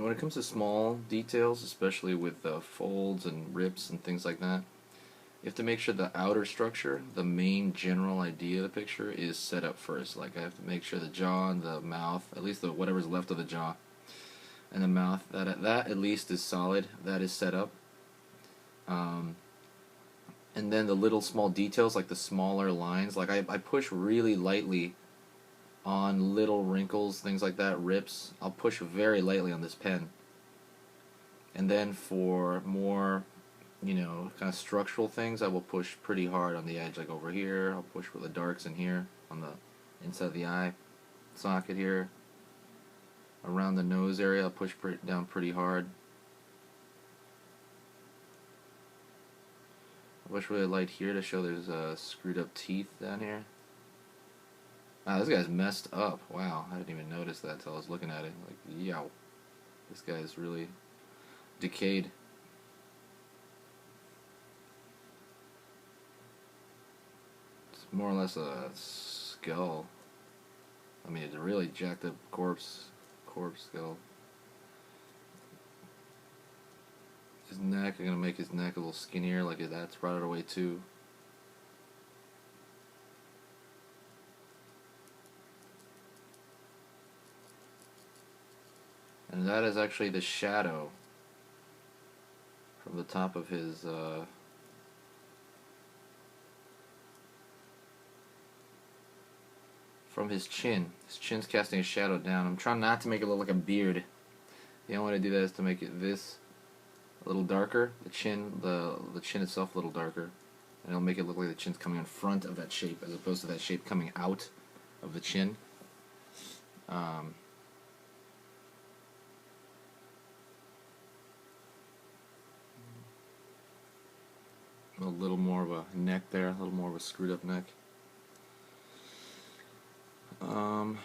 when it comes to small details, especially with folds and rips and things like that, you have to make sure the outer structure, the main general idea of the picture, is set up first. Like I have to make sure the jaw and the mouth, at least whatever's left of the jaw and the mouth, that at least is solid. That is set up. And then the little small details, like the smaller lines, like I push really lightly on little wrinkles, things like that, rips. I'll push very lightly on this pen. And then for more, kind of structural things, I will push pretty hard on the edge, like over here. I'll push for the darks in here, on the inside of the eye socket here. Around the nose area, I'll push down pretty hard. I push really light here to show there's screwed up teeth down here. Wow, this guy's messed up. Wow, I didn't even notice that until I was looking at it. Like, yow. This guy's really decayed. It's more or less a skull. I mean, it's a really jacked up corpse skull. His neck, I'm gonna make his neck a little skinnier, like that's brought it away too. And that is actually the shadow from the top of his from his chin. His chin's casting a shadow down. I'm trying not to make it look like a beard. The only way to do that is to make it this a little darker. The chin itself a little darker, and it'll make it look like the chin's coming in front of that shape as opposed to that shape coming out of the chin. A little more of a neck there, a little more of a screwed up neck. And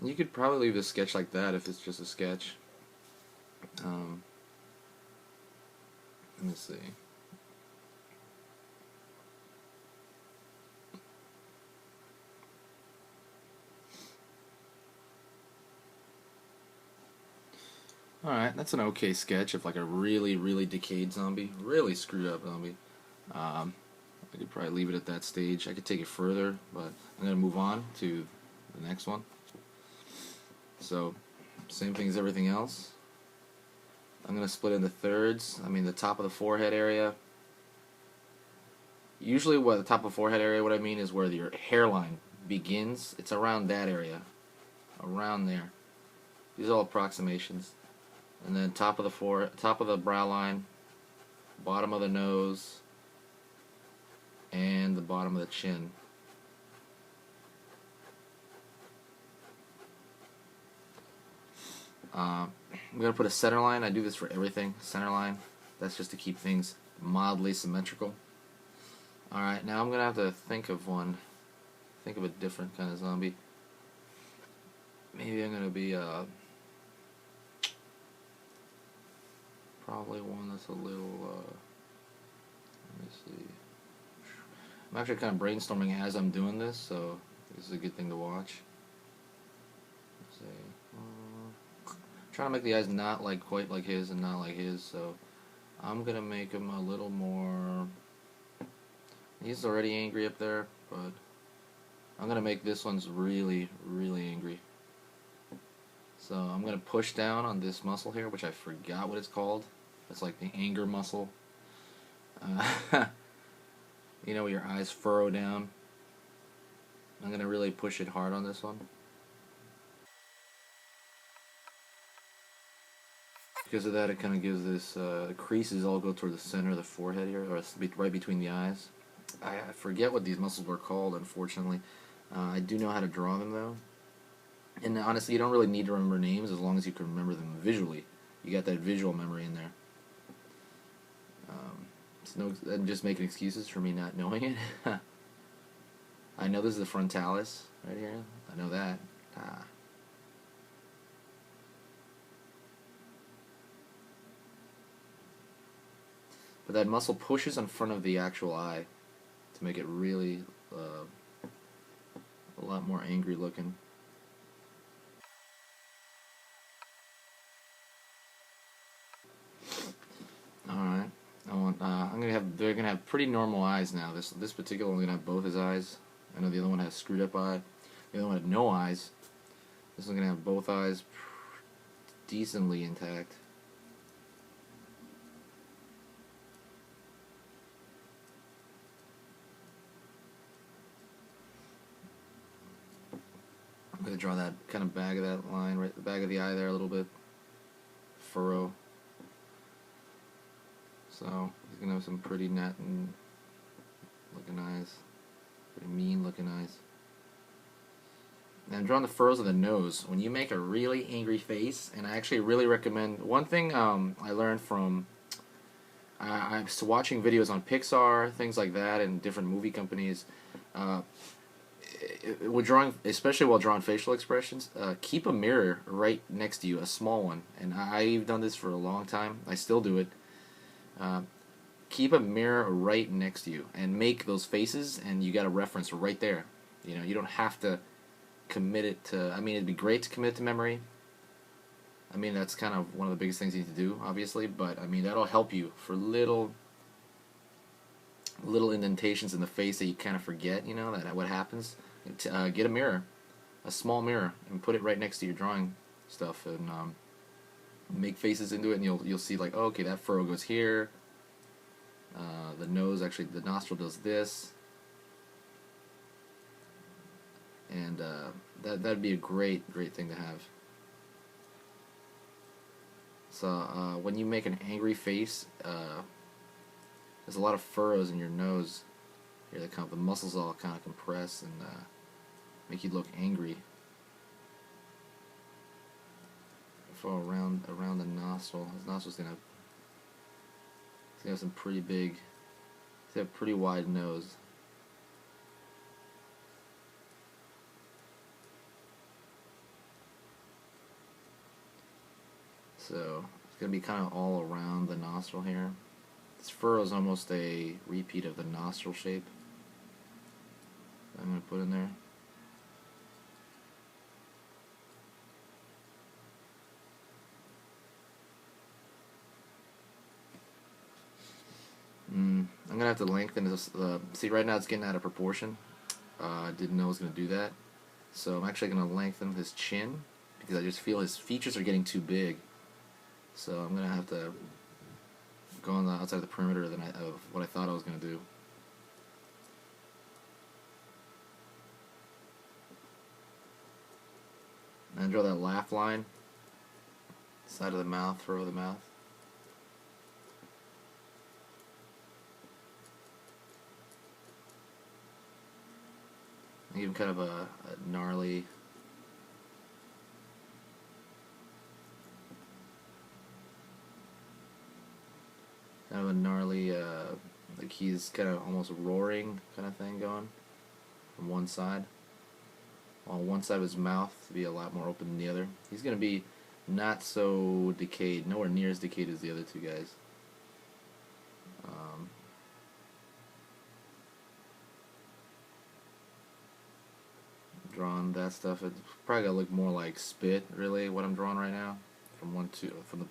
you could probably leave a sketch like that if it's just a sketch. Let me see. Alright, that's an okay sketch of like a really, really decayed zombie. Really screwed up zombie. I could probably leave it at that stage. I could take it further, but I'm going to move on to the next one. So, same thing as everything else. I'm going to split into thirds. I mean, the top of the forehead area. Usually, the top of the forehead area, what I mean is where your hairline begins. It's around that area. Around there. These are all approximations. And then top of the brow line, bottom of the nose, and the bottom of the chin. I'm going to put a center line. I do this for everything. Center line. That's just to keep things mildly symmetrical. Alright, now I'm going to have to think of one. Think of a different kind of zombie. Maybe I'm going to be probably one that's a little let me see. I'm actually kind of brainstorming as I'm doing this, so this is a good thing to watch. Let's see. Trying to make the eyes not quite like his and not like his, so I'm gonna make him a little more. He's already angry up there, but I'm gonna make this one's really, really angry. So I'm gonna push down on this muscle here, which I forgot what it's called. It's like the anger muscle. You know, where your eyes furrow down. I'm gonna really push it hard on this one. Because of that, it kind of gives this, the creases all go toward the center of the forehead here, or right between the eyes. I forget what these muscles were called, unfortunately. I do know how to draw them, though. And honestly, you don't really need to remember names as long as you can remember them visually. You got that visual memory in there. I'm just making excuses for me not knowing it. I know this is the frontalis right here. I know that. But that muscle pushes in front of the actual eye to make it really a lot more angry looking. they're gonna have pretty normal eyes now. This particular one's gonna have both his eyes. I know the other one has screwed up eye. The other one had no eyes. This one's gonna have both eyes decently intact. I'm gonna draw that kind of bag of that line, right, the bag of the eye there a little bit, furrow. So he's gonna have some pretty net and looking eyes, pretty mean looking eyes. And I'm drawing the furrows of the nose. When you make a really angry face, and I actually really recommend, one thing I learned from, I was watching videos on Pixar, things like that, and different movie companies. With drawing, especially while drawing facial expressions, keep a mirror right next to you, a small one. And I've done this for a long time. I still do it. Keep a mirror right next to you and make those faces, and you got a reference right there. You know, you don't have to commit it to. I mean, it'd be great to commit to memory. I mean, that's kind of one of the biggest things you need to do, obviously. But I mean, that'll help you for little indentations in the face that you kind of forget. You know that what happens. Get a mirror, a small mirror, and put it right next to your drawing stuff, and make faces into it, and you'll see like, oh, okay, that furrow goes here. The nose, actually, the nostril does this, and that'd be a great thing to have. So when you make an angry face, there's a lot of furrows in your nose. Here, the muscles all kind of compress and make you look angry. Fall around the nostril. His nostril's gonna have some pretty big. He's gonna have a pretty wide nose. So it's gonna be kind of all around the nostril here. This furrow is almost a repeat of the nostril shape. I'm gonna put in there. I'm gonna have to lengthen this. See, right now it's getting out of proportion. I didn't know I was gonna do that, so I'm actually gonna lengthen his chin because I just feel his features are getting too big. So I'm gonna have to go on the outside of the perimeter of what I thought I was gonna do. And draw that laugh line, side of the mouth, furrow of the mouth. Give him kind of a gnarly, like he's kind of almost roaring kind of thing going from one side. While one side of his mouth to be a lot more open than the other. He's going to be not so decayed, nowhere near as decayed as the other two guys. Drawing that stuff, it's probably gonna look more like spit, really, what I'm drawing right now, from the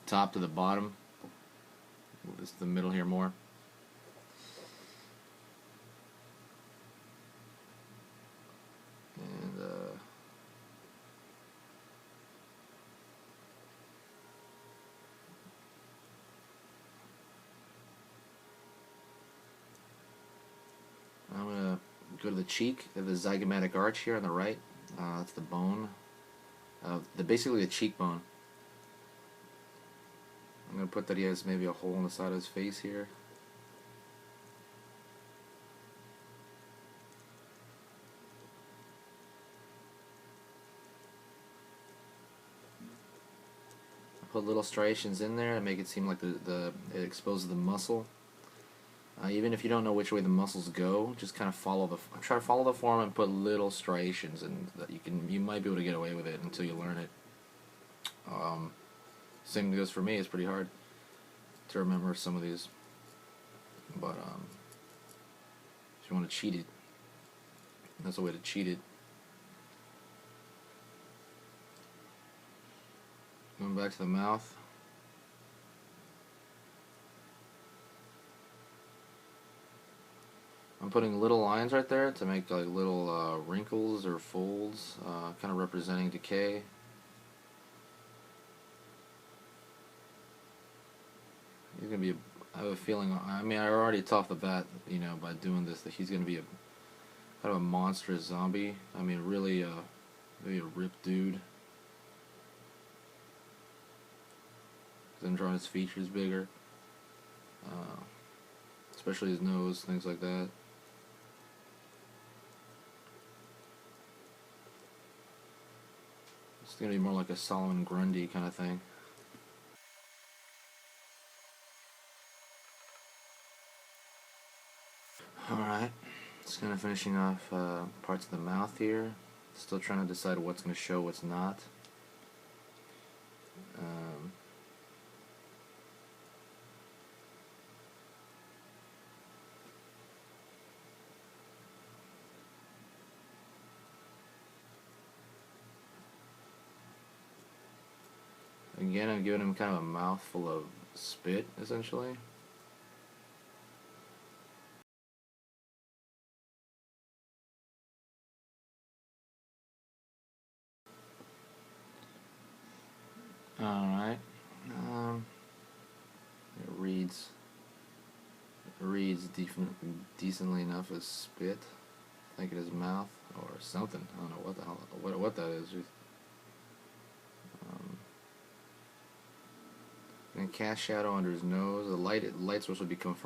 top to the bottom. Move this to the middle here more. And I'm gonna go to the cheek. They have the zygomatic arch here on the right. That's the bone. Basically the cheekbone. I'm going to put that he has maybe a hole in the side of his face here. Put little striations in there to make it seem like it exposes the muscle. Even if you don't know which way the muscles go, just kind of try to follow the form and put little striations, and that you might be able to get away with it until you learn it. Same goes for me. It's pretty hard to remember some of these, but if you want to cheat it, that's a way to cheat it. Going back to the mouth. I'm putting little lines right there to make like little wrinkles or folds, kind of representing decay. He's gonna be. I have a feeling. I mean, I already thought off the bat, you know, by doing this, that he's gonna be a kind of a monstrous zombie. I mean, really, maybe a ripped dude. Then drawing his features bigger, especially his nose, things like that. It's gonna be more like a Solomon Grundy kind of thing. Alright, just kind of finishing off parts of the mouth here. Still trying to decide what's going to show, what's not. Um, Again, I'm giving him kind of a mouthful of spit, essentially. Alright. Um, it reads decently enough as spit. I think in his mouth or something. I don't know what the hell, what that is. And cast shadow under his nose. The light source would be coming from